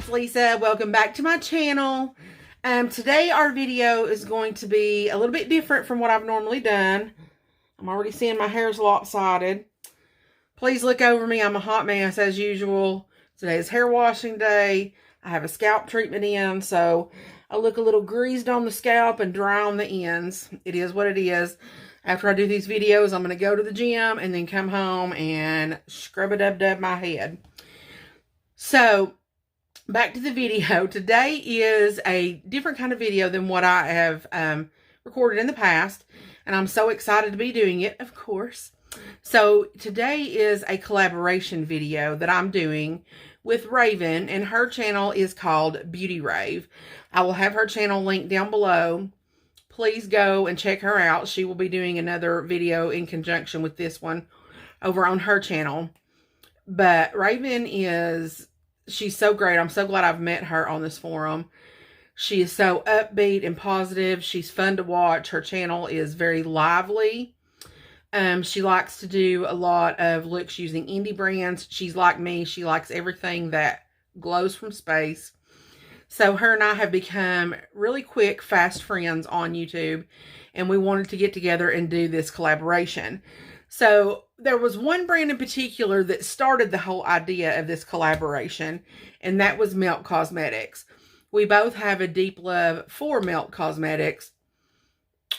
Lisa, welcome back to my channel. Today our video is going to be a little bit different from what I've normally done. I'm already seeing my hair's lopsided. Please look over me. I'm a hot mess as usual. Today is hair washing day. I have a scalp treatment in, so I look a little greased on the scalp and dry on the ends. It is what it is. After I do these videos, I'm going to go to the gym and then come home and scrub-a-dub-dub my head. So, back to the video. Today is a different kind of video than what I have recorded in the past. And I'm so excited to be doing it, of course. So today is a collaboration video that I'm doing with Raven. And her channel is called Beauty Rave. I will have her channel linked down below. Please go and check her out. She will be doing another video in conjunction with this one over on her channel. But Raven is... she's so great. I'm so glad I've met her on this forum. She is so upbeat and positive. She's fun to watch. Her channel is very lively. She likes to do a lot of looks using indie brands. She's like me. She likes everything that glows from space. So her and I have become really quick, fast friends on YouTube. And we wanted to get together and do this collaboration. So there was one brand in particular that started the whole idea of this collaboration, and that was Milk Cosmetics. We both have a deep love for Milk Cosmetics.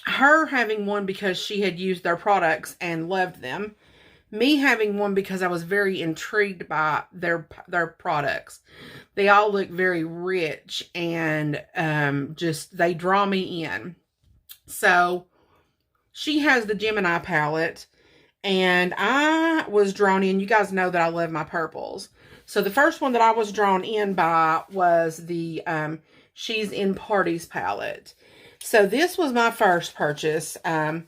Her having one because she had used their products and loved them. Me having one because I was very intrigued by their products. They all look very rich and just they draw me in. So she has the Gemini palette. And I was drawn in. You guys know that I love my purples. So the first one that I was drawn in by was the She's in Parties palette. So this was my first purchase of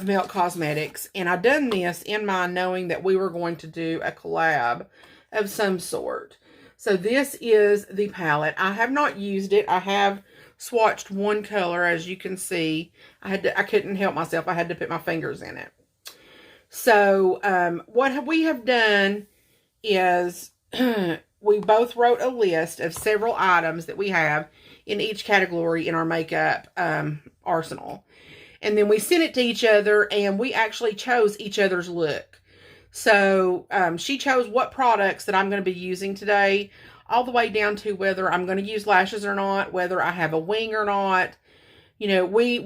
Milk Cosmetics. And I done this in mind knowing that we were going to do a collab of some sort. So this is the palette. I have not used it. I have swatched one color, as you can see. I couldn't help myself. I had to put my fingers in it. So, what we have done is we both wrote a list of several items that we have in each category in our makeup arsenal. And then we sent it to each other and we actually chose each other's look. So, she chose what products that I'm going to be using today, all the way down to whether I'm going to use lashes or not, whether I have a wing or not. You know, we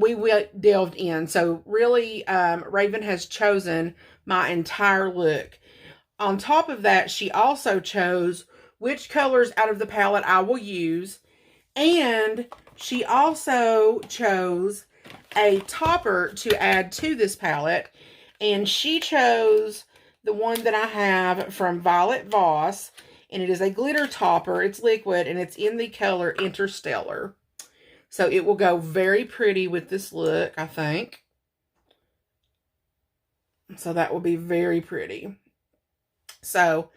delved in. So really, Raven has chosen my entire look. On top of that, she also chose which colors out of the palette I will use. And she also chose a topper to add to this palette. And she chose the one that I have from Violet Voss. And it is a glitter topper. It's liquid and it's in the color Interstellar. So it will go very pretty with this look, I think. So that will be very pretty. So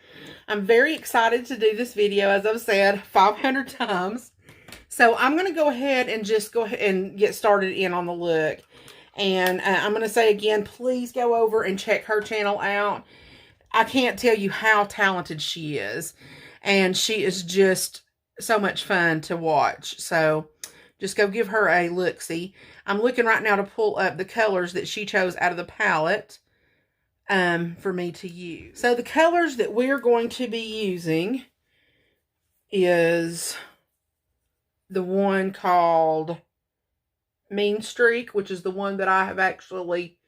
I'm very excited to do this video, as I've said 500 times. So I'm going to go ahead and just go ahead and get started in on the look. And I'm going to say again, please go over and check her channel out. I can't tell you how talented she is. And she is just so much fun to watch. So just go give her a look-see. I'm looking right now to pull up the colors that she chose out of the palette for me to use. So the colors that we're going to be using is the one called Mean Streak, which is the one that I have actually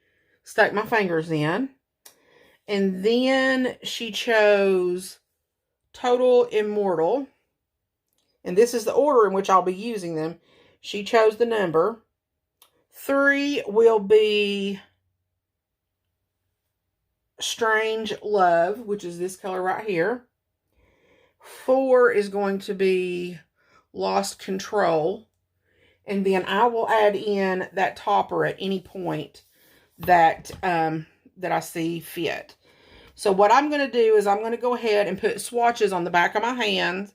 stuck my fingers in. And then she chose Total Immortal. And this is the order in which I'll be using them. She chose the number. 3 will be Strange Love, which is this color right here. 4 is going to be Lost Control. And then I will add in that topper at any point that, that I see fit. So what I'm going to do is I'm going to go ahead and put swatches on the back of my hand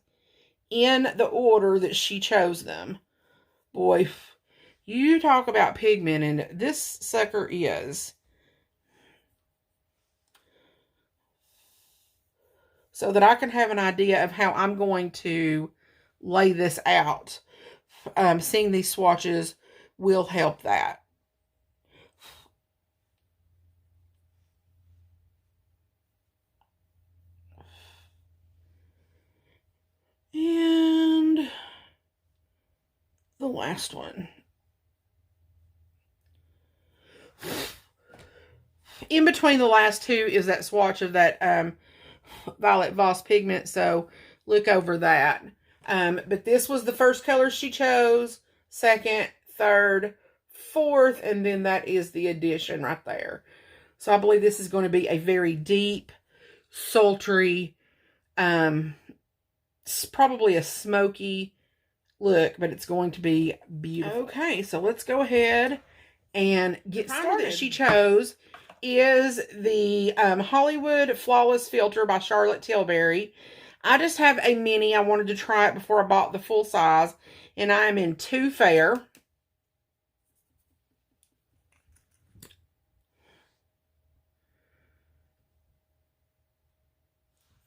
in the order that she chose them. Boy, You talk about pigment, and this sucker is. So that I can have an idea of how I'm going to lay this out. Seeing these swatches will help that. And the last one. In between the last two is that swatch of that Violet Voss pigment, so look over that. But this was the first color she chose, second, third, fourth, and then that is the addition right there. So I believe this is going to be a very deep, sultry, probably a smoky look, but it's going to be beautiful. Okay, so let's go ahead and get started. That she chose is the Hollywood Flawless Filter by Charlotte Tilbury. I just have a mini. I wanted to try it before I bought the full size, and I am in Too Fair.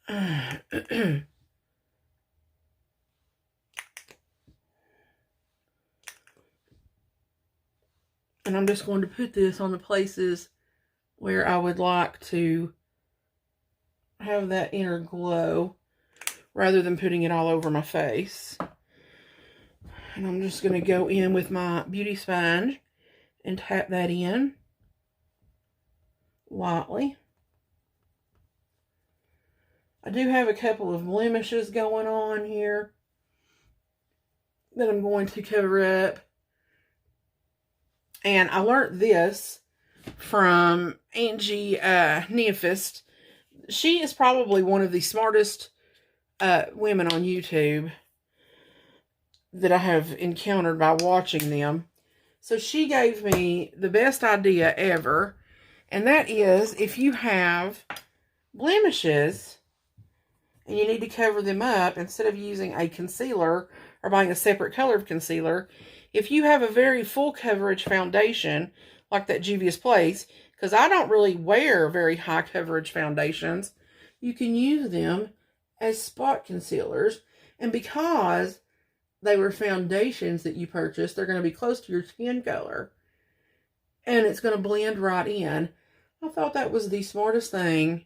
And I'm just going to put this on the places where I would like to have that inner glow rather than putting it all over my face. And I'm just going to go in with my beauty sponge and tap that in lightly. I do have a couple of blemishes going on here that I'm going to cover up. And I learned this from Angie Nyqvist. She is probably one of the smartest women on YouTube that I have encountered by watching them. So she gave me the best idea ever. And that is, if you have blemishes and you need to cover them up, instead of using a concealer or buying a separate color of concealer, if you have a very full coverage foundation, like that Juvia's Place, because I don't really wear very high coverage foundations, you can use them as spot concealers. And because they were foundations that you purchased, they're going to be close to your skin color. And it's going to blend right in. I thought that was the smartest thing.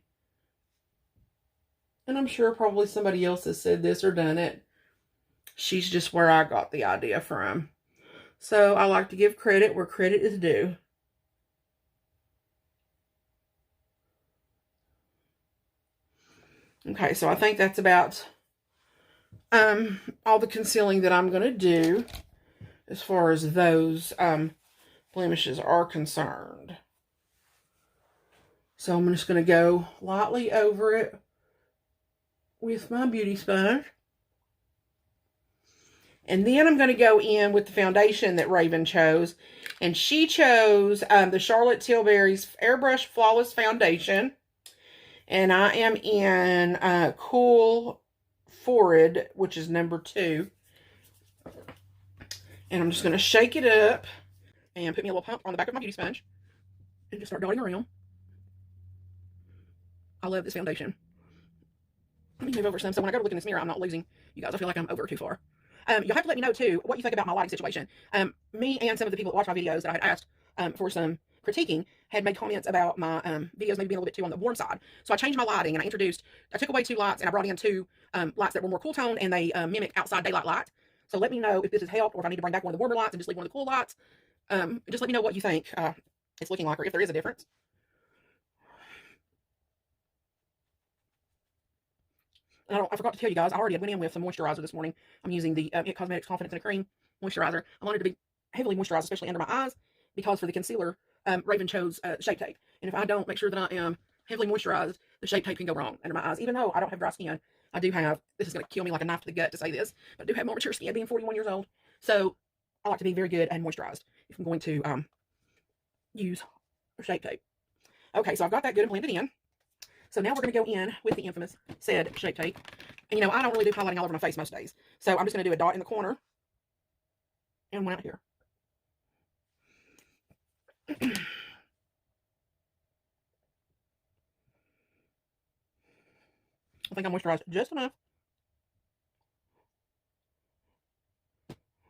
And I'm sure probably somebody else has said this or done it. She's just where I got the idea from. So I like to give credit where credit is due. Okay, so I think that's about all the concealing that I'm going to do as far as those blemishes are concerned. So I'm just going to go lightly over it with my beauty sponge. And then I'm going to go in with the foundation that Raven chose. And she chose the Charlotte Tilbury's Airbrush Flawless Foundation. And I am in Cool Forward, which is number 2. And I'm just going to shake it up and put me a little pump on the back of my beauty sponge. And just start dotting around. I love this foundation. Let me move over some so when I go to look in this mirror, I'm not losing you guys. I feel like I'm over too far. You'll have to let me know, too, what you think about my lighting situation. Me and some of the people that watch my videos that I had asked for some critiquing had made comments about my videos maybe being a little bit too on the warm side. So I changed my lighting, and I took away 2 lights, and I brought in 2 lights that were more cool toned, and they mimic outside daylight light. So let me know if this has helped, or if I need to bring back one of the warmer lights and just leave one of the cool lights. Just let me know what you think it's looking like, or if there is a difference. I forgot to tell you guys, I already went in with some moisturizer this morning. I'm using the It Cosmetics Confidence in a Cream moisturizer. I wanted to be heavily moisturized, especially under my eyes, because for the concealer, Raven chose Shape Tape. And if I don't make sure that I am heavily moisturized, the Shape Tape can go wrong under my eyes. Even though I don't have dry skin, I do have, this is going to kill me like a knife to the gut to say this, but I do have more mature skin being 41 years old. So I like to be very good and moisturized if I'm going to use Shape Tape. Okay, so I've got that good and blended in. So now we're going to go in with the infamous said Shape Tape. And you know, I don't really do highlighting all over my face most days. So I'm just going to do a dot in the corner and one out here. I think I moisturized just enough.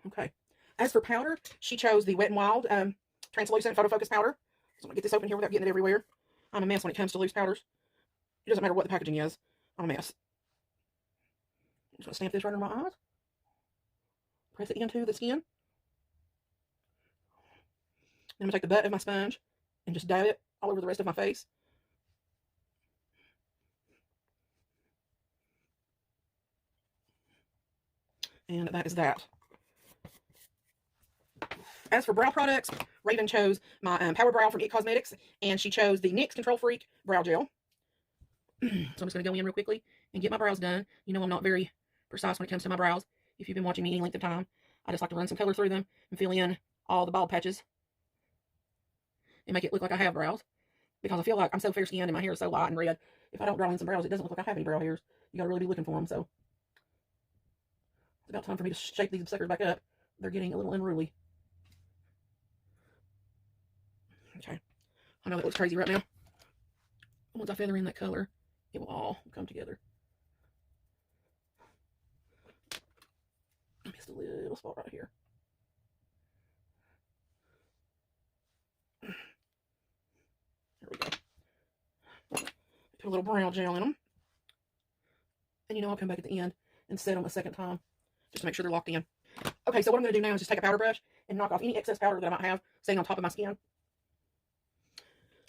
Okay. As for powder, she chose the Wet n Wild translucent photo focus powder. So I'm gonna get this open here without getting it everywhere. I'm a mess when it comes to loose powders. It doesn't matter what the packaging is. I'm a mess. I'm just gonna stamp this right under my eyes. Press it into the skin. Then I'm gonna take the butt of my sponge and just dab it all over the rest of my face. And that is that. As for brow products, Raven chose my Power Brow from It Cosmetics, and she chose the NYX Control Freak Brow Gel. So I'm just going to go in real quickly and get my brows done. You know I'm not very precise when it comes to my brows. If you've been watching me any length of time, I just like to run some color through them and fill in all the bald patches and make it look like I have brows. Because I feel like I'm so fair-skinned and my hair is so light and red. If I don't draw in some brows, it doesn't look like I have any brow hairs. You got to really be looking for them. So it's about time for me to shape these suckers back up. They're getting a little unruly. Okay. I know that looks crazy right now. Once I feather in that color, it will all come together. I missed a little spot right here. There we go. Put a little brow gel in them. And you know I'll come back at the end and set them a second time just to make sure they're locked in. Okay, so what I'm going to do now is just take a powder brush and knock off any excess powder that I might have staying on top of my skin.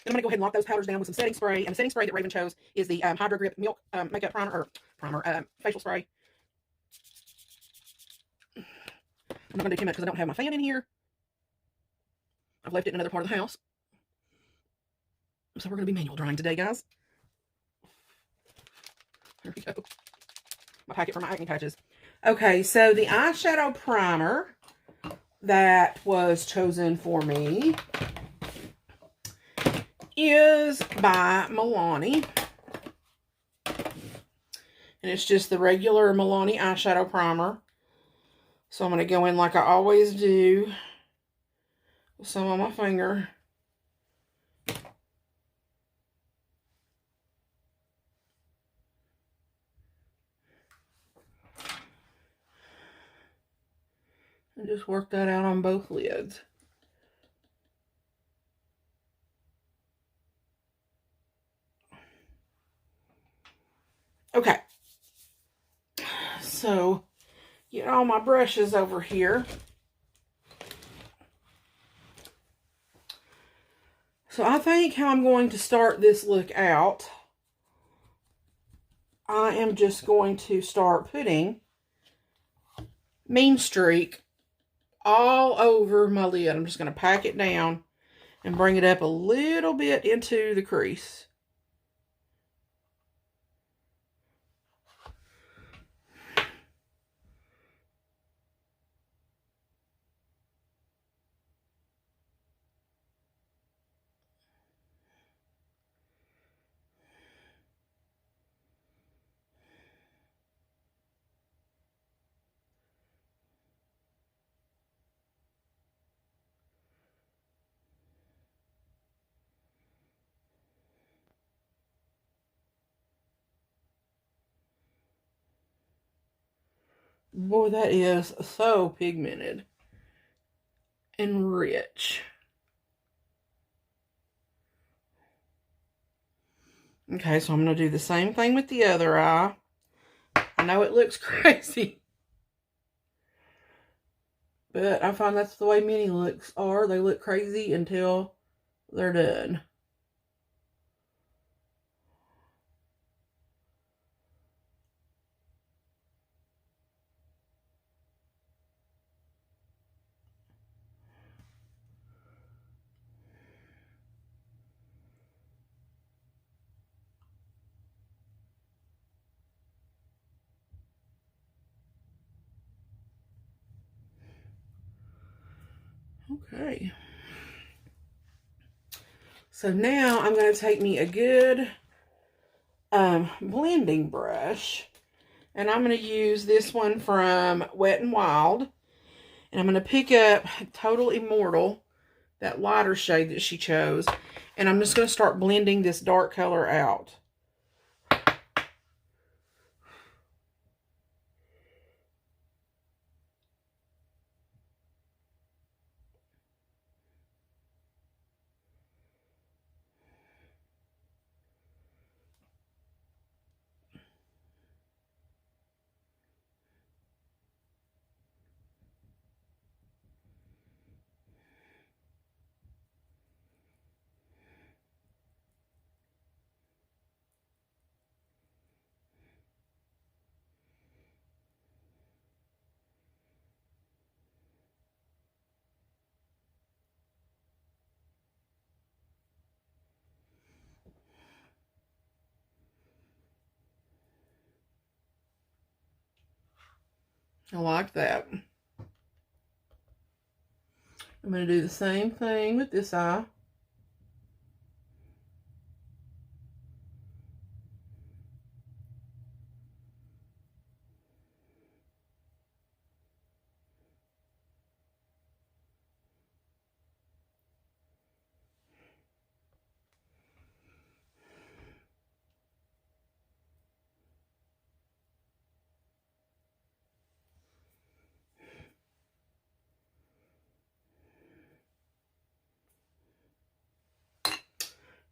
Then I'm going to go ahead and lock those powders down with some setting spray. And the setting spray that Raven chose is the Hydro Grip Milk Makeup Facial Spray. I'm not going to do too much because I don't have my fan in here. I've left it in another part of the house. So we're going to be manual drying today, guys. There we go. My packet for my acne patches. Okay, so the eyeshadow primer that was chosen for me is by Milani. And it's just the regular Milani eyeshadow primer. So I'm going to go in like I always do with some on my finger. And just work that out on both lids. Okay. So, get all my brushes over here. So I think how I'm going to start this look out, I am just going to start putting Mean Streak all over my lid. I'm just going to pack it down and bring it up a little bit into the crease. Boy, that is so pigmented and rich. Okay, so I'm going to do the same thing with the other eye. I know it looks crazy, but I find that's the way many looks are. They look crazy until they're done. Okay. So now I'm going to take me a good blending brush. And I'm going to use this one from Wet n Wild. And I'm going to pick up Total Immortal, that lighter shade that she chose. And I'm just going to start blending this dark color out. I like that. I'm going to do the same thing with this eye.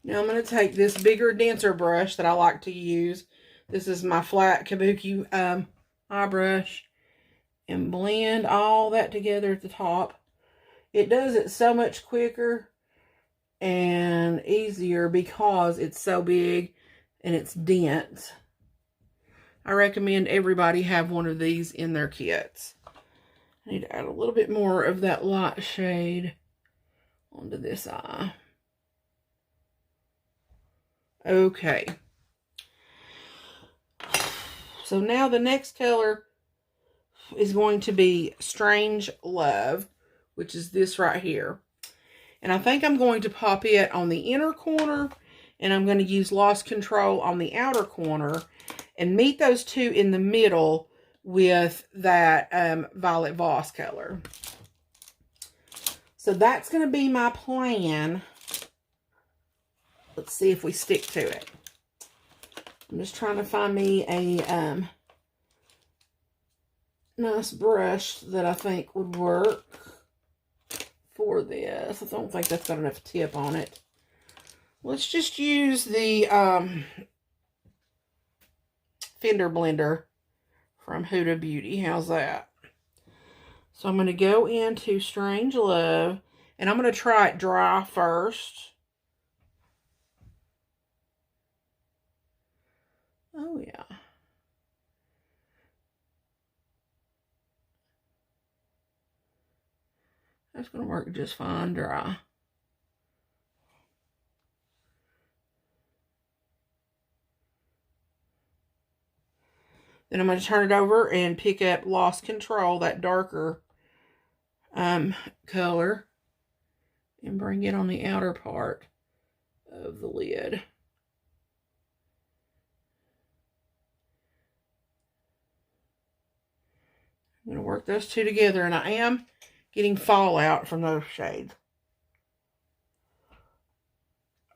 Now I'm going to take this bigger, denser brush that I like to use. This is my flat Kabuki eye brush. And blend all that together at the top. It does it so much quicker and easier because it's so big and it's dense. I recommend everybody have one of these in their kits. I need to add a little bit more of that light shade onto this eye. Okay. So now the next color is going to be Strange Love, which is this right here. And I think I'm going to pop it on the inner corner, and I'm going to use Lost Control on the outer corner, and meet those two in the middle with that Violet Voss color. So that's going to be my plan. Let's see if we stick to it. I'm just trying to find me a nice brush that I think would work for this. I don't think that's got enough tip on it. Let's just use the Fender blender from Huda Beauty. How's that? So I'm going to go into Strange Love, and I'm going to try it dry first. Oh, yeah. That's going to work just fine dry. Then I'm going to turn it over and pick up Lost Control, that darker color, and bring it on the outer part of the lid. I'm going to work those two together, and I am getting fallout from those shades.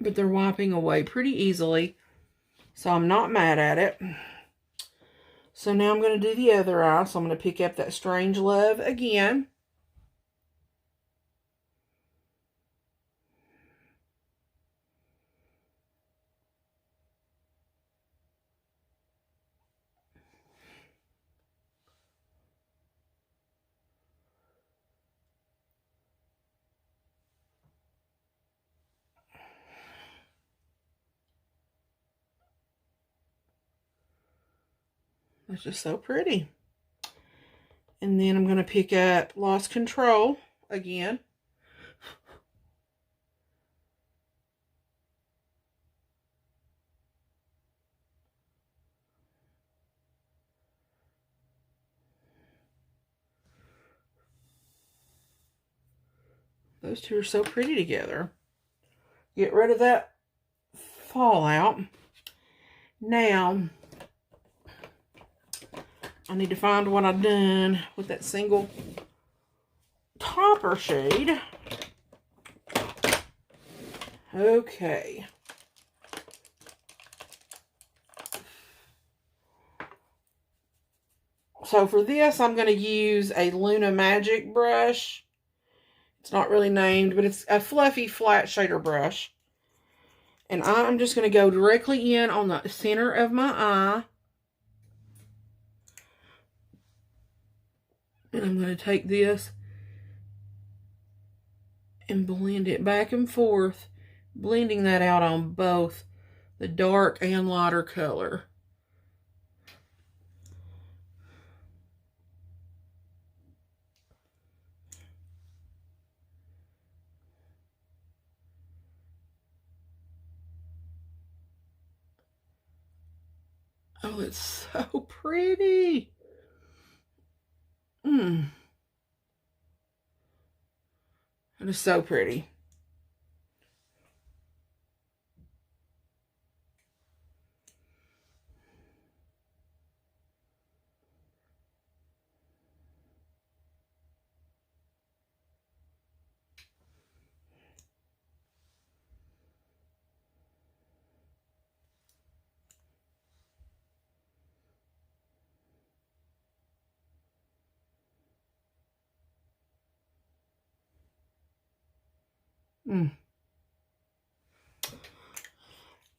But they're wiping away pretty easily, so I'm not mad at it. So now I'm going to do the other eye. So I'm going to pick up that Strange Love again. It's just so pretty. And then I'm going to pick up Lost Control again. Those two are so pretty together. Get rid of that fallout. Now, I need to find what I've done with that single topper shade. Okay. So for this, I'm going to use a Luna Magic brush. It's not really named, but it's a fluffy flat shader brush. And I'm just going to go directly in on the center of my eye. And I'm going to take this and blend it back and forth, blending that out on both the dark and lighter color. Oh, it's so pretty. It is so pretty.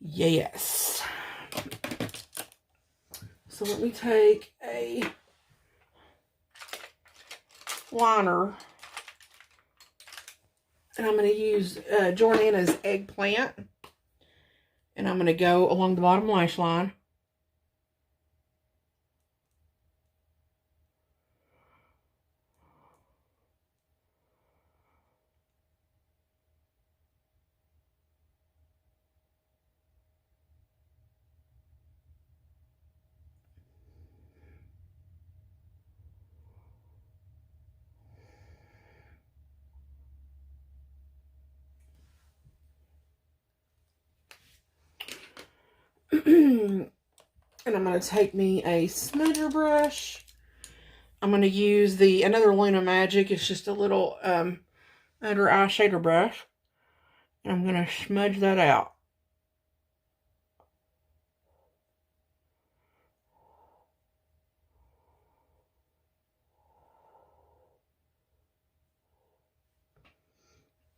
Yes. So let me take a liner, and I'm going to use Jordana's eggplant, and I'm going to go along the bottom lash line. And I'm going to take me a smudger brush. I'm going to use another Luna Magic. It's just a little under eyeshadow brush. And I'm going to smudge that out.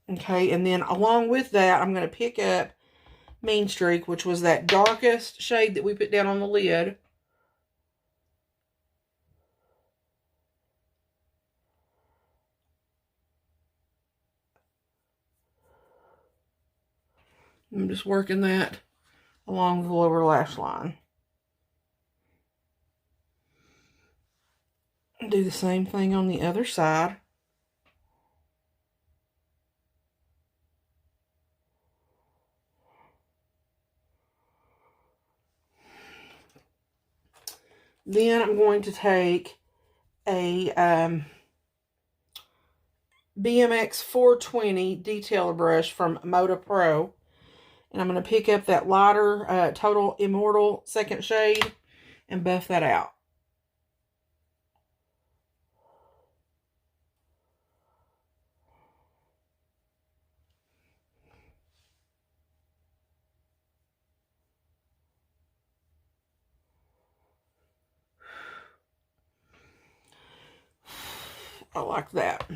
Okay, and then along with that, I'm going to pick up Mean Streak, which was that darkest shade that we put down on the lid. I'm just working that along the lower lash line. Do the same thing on the other side. Then I'm going to take a BMX 420 detailer brush from Moda Pro. And I'm going to pick up that lighter Total Immortal second shade and buff that out. I like that.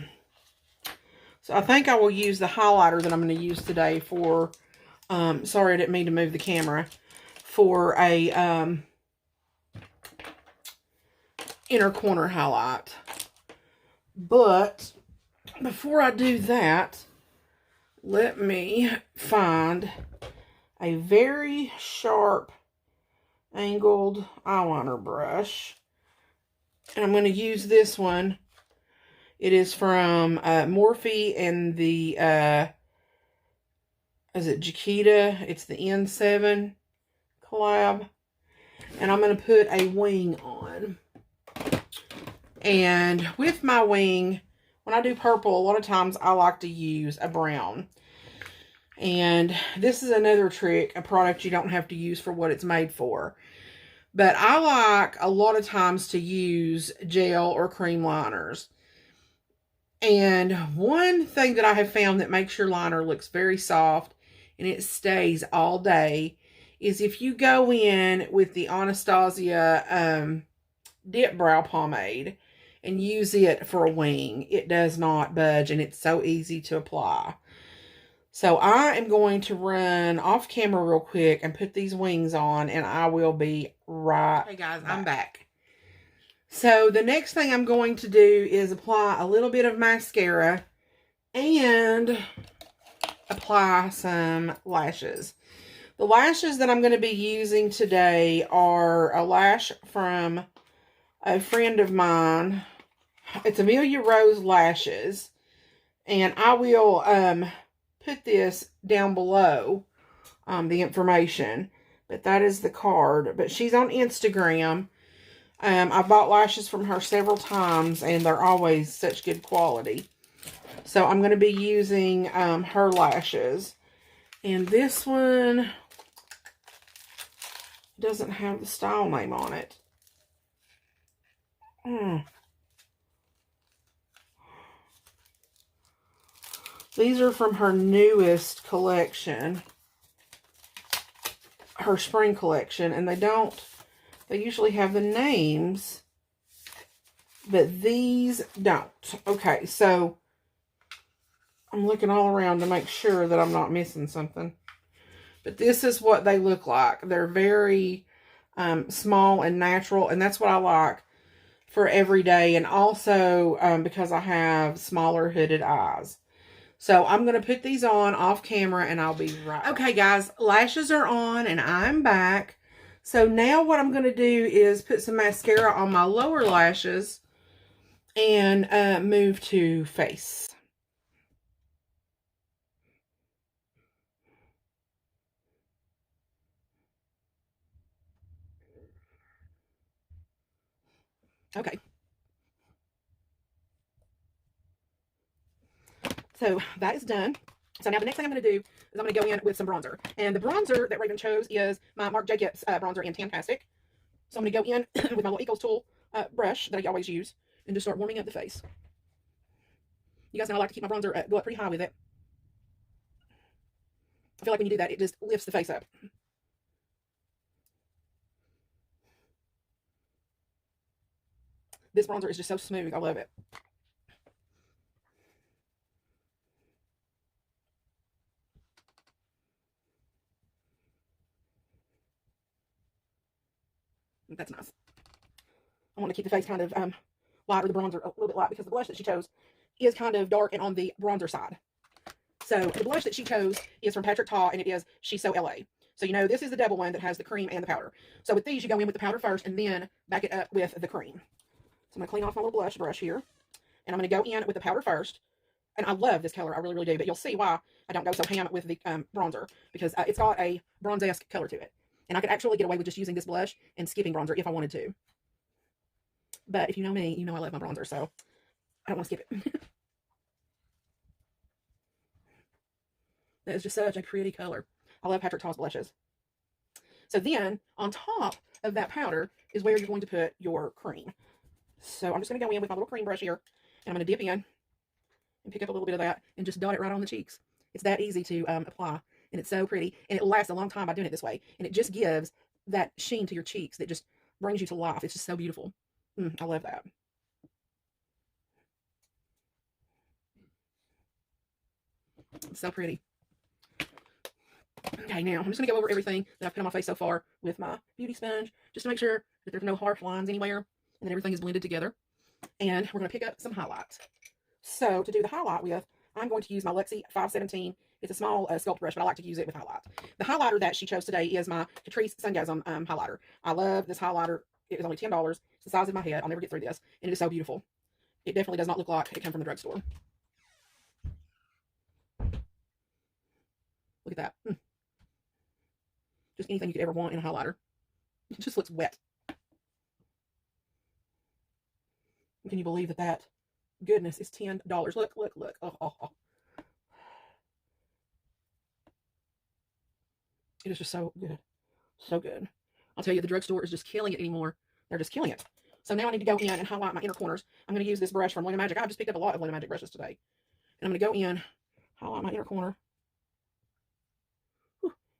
So I think I will use the highlighter that I'm going to use today for, sorry I didn't mean to move the camera, for a inner corner highlight. But before I do that, let me find a very sharp angled eyeliner brush. And I'm going to use this one. It is from Morphe and the, is it Chiquita? It's the N7 collab. And I'm going to put a wing on. And with my wing, when I do purple, a lot of times I like to use a brown. And this is another trick, a product you don't have to use for what it's made for. But I like a lot of times to use gel or cream liners. And one thing that I have found that makes your liner looks very soft and it stays all day is if you go in with the Anastasia Dip Brow Pomade and use it for a wing, it does not budge and it's so easy to apply. So I am going to run off camera real quick and put these wings on, and I will be right back. Hey guys, I'm back. So the next thing I'm going to do is apply a little bit of mascara and apply some lashes. The lashes that I'm going to be using today are a lash from a friend of mine. It's Amelia Rose Lashes. And I will put this down below, the information. But that is the card. But she's on Instagram. I've bought lashes from her several times, and they're always such good quality. So I'm going to be using her lashes. And this one doesn't have the style name on it. These are from her newest collection, her spring collection, and they usually have the names, but these don't. Okay, so I'm looking all around to make sure that I'm not missing something. But this is what they look like. They're very small and natural, and that's what I like for every day, and also because I have smaller hooded eyes. So I'm going to put these on off camera, and I'll be right back. Okay, guys, lashes are on, and I'm back. So now what I'm going to do is put some mascara on my lower lashes and move to face. Okay. So that is done. So now the next thing I'm going to do is I'm going to go in with some bronzer. And the bronzer that Raven chose is my Marc Jacobs bronzer in Tantastic. So I'm going to go in with my little Eco's Tool brush that I always use and just start warming up the face. You guys know I like to keep my bronzer go up pretty high with it. I feel like when you do that, it just lifts the face up. This bronzer is just so smooth. I love it. That's nice. I want to keep the face kind of light, or the bronzer a little bit light, because the blush that she chose is kind of dark and on the bronzer side. So the blush that she chose is from Patrick Ta, and it is She's So LA. So you know this is the double one that has the cream and the powder. So with these, you go in with the powder first and then back it up with the cream. So I'm going to clean off my little blush brush here. And I'm going to go in with the powder first. And I love this color. I really, really do. But you'll see why I don't go so ham with the bronzer. Because it's got a bronze-esque color to it. And I could actually get away with just using this blush and skipping bronzer if I wanted to. But if you know me, you know I love my bronzer. So I don't want to skip it. That is just such a pretty color. I love Patrick Ta's blushes. So then, on top of that powder is where you're going to put your cream. So I'm just going to go in with my little cream brush here. And I'm going to dip in and pick up a little bit of that and just dot it right on the cheeks. It's that easy to apply. And it's so pretty. And it lasts a long time by doing it this way. And it just gives that sheen to your cheeks that just brings you to life. It's just so beautiful. I love that. It's so pretty. Okay, now I'm just going to go over everything that I've put on my face so far with my beauty sponge, just to make sure that there's no harsh lines anywhere and that everything is blended together. And we're going to pick up some highlights. So to do the highlight with, I'm going to use my Luxie 517. It's a small sculpt brush, but I like to use it with highlight. The highlighter that she chose today is my Catrice Sungasm highlighter. I love this highlighter. It was only $10. It's the size of my head. I'll never get through this. And it is so beautiful. It definitely does not look like it came from the drugstore. Look at that. Just anything you could ever want in a highlighter. It just looks wet. Can you believe that that goodness is $10? Look, look, look. Oh. It is just so good. So good. I'll tell you, the drugstore is just killing it anymore. They're just killing it. So now I need to go in and highlight my inner corners. I'm going to use this brush from Luna Magic. I've just picked up a lot of Luna Magic brushes today. And I'm going to go in, highlight my inner corner.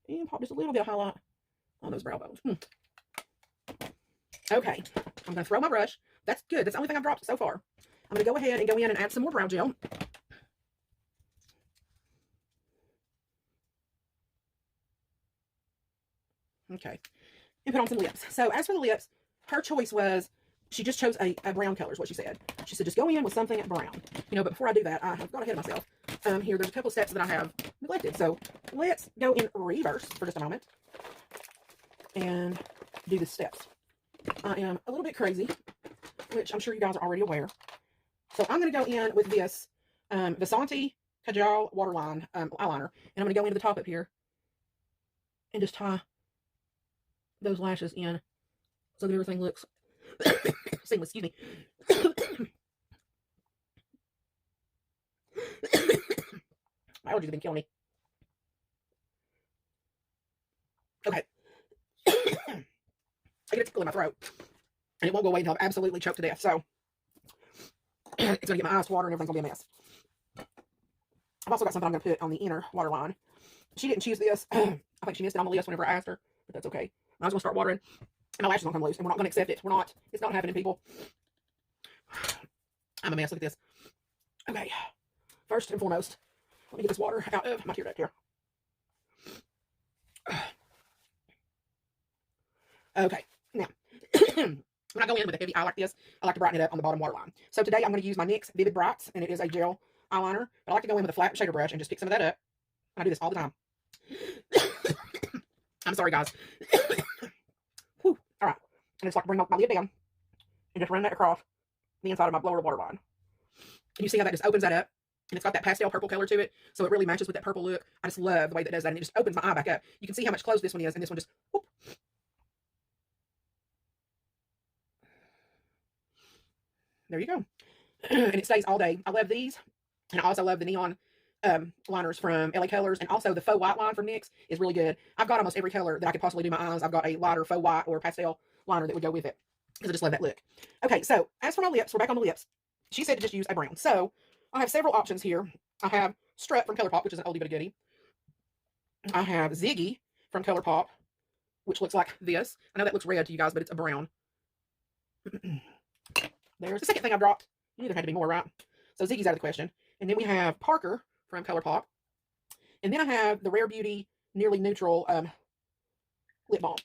And pop just a little bit of highlight on those brow bones. Okay, I'm going to throw my brush. That's good. That's the only thing I've dropped so far. I'm going to go ahead and go in and add some more brow gel. Okay, and put on some lips. So as for the lips, her choice was, she just chose a brown color is what she said. She said, just go in with something brown. You know, but before I do that, I have gone ahead of myself. Here, there's a couple of steps that I have neglected. So let's go in reverse for just a moment and do the steps. I am a little bit crazy, which I'm sure you guys are already aware. So I'm going to go in with this Vasanti Kajal Waterline eyeliner. And I'm going to go into the top up here and just tie those lashes in so that everything looks Seamless, excuse me. My allergies have been killing me. Okay. I get a tickle in my throat, and it won't go away until I'm absolutely choked to death. So it's gonna get my eyes water, and everything's gonna be a mess. I've also got something I'm gonna put on the inner waterline. She didn't choose this. I think she missed it on the list whenever I asked her, but that's okay. I was gonna start watering, and my lashes gonna come loose, and we're not gonna accept it. We're not. It's not happening, people. I'm a mess. Look at this. Okay. First and foremost, let me get this water out of my tear duct here. Okay, now, when I go in with a heavy eye like this, I like to brighten it up on the bottom waterline. So today I'm going to use my NYX Vivid Brights, and it is a gel eyeliner. But I like to go in with a flat shader brush and just pick some of that up. I do this all the time. I'm sorry, guys. Whew. All right. And just like to bring my lid down and just run that across the inside of my lower waterline. And you see how that just opens that up? And it's got that pastel purple color to it, so it really matches with that purple look. I just love the way that does that, and it just opens my eye back up. You can see how much closed this one is, and this one just, whoop. There you go. And it stays all day. I love these, and I also love the neon liners from LA Colors, and also the faux white line from NYX is really good. I've got almost every color that I could possibly do my eyes. I've got a lighter faux white or pastel liner that would go with it, because I just love that look. Okay, so as for my lips, we're back on the lips. She said to just use a brown. So I have several options here. I have Strut from ColourPop, which is an oldie but a goodie. I have Ziggy from ColourPop, which looks like this. I know that looks red to you guys, but it's a brown. There's the second thing I dropped. You knew there had to be more, right? So Ziggy's out of the question. And then we have Parker from ColourPop. And then I have the Rare Beauty Nearly Neutral lip balm.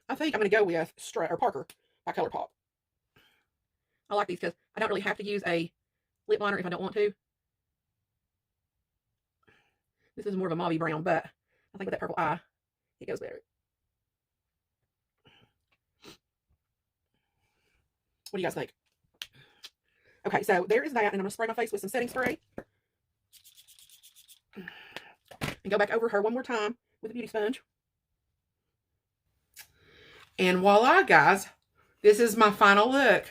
I think I'm going to go with Strut or Parker by ColourPop. I like these because I don't really have to use a lip liner if I don't want to. This is more of a mauve brown, but I think with that purple eye, it goes better. What do you guys think? Okay, so there is that, and I'm going to spray my face with some setting spray. And go back over her one more time with a beauty sponge. And voila, guys, this is my final look.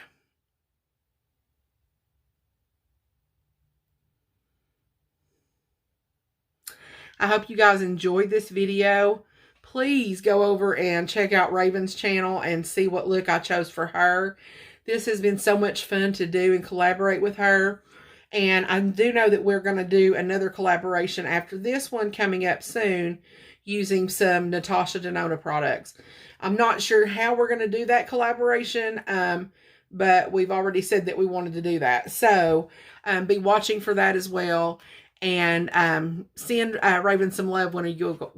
I hope you guys enjoyed this video. Please go over and check out Raven's channel and see what look I chose for her. This has been so much fun to do and collaborate with her. And I do know that we're going to do another collaboration after this one coming up soon using some Natasha Denona products. I'm not sure how we're going to do that collaboration, but we've already said that we wanted to do that. So be watching for that as well. And send Raven some love when you go.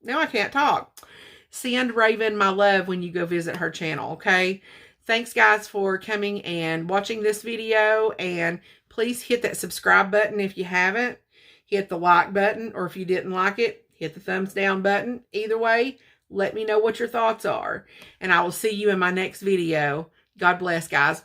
Now I can't talk. Send Raven my love when you go visit her channel, okay? Thanks, guys, for coming and watching this video. And please hit that subscribe button if you haven't. Hit the like button, or if you didn't like it, hit the thumbs down button. Either way, let me know what your thoughts are. And I will see you in my next video. God bless, guys.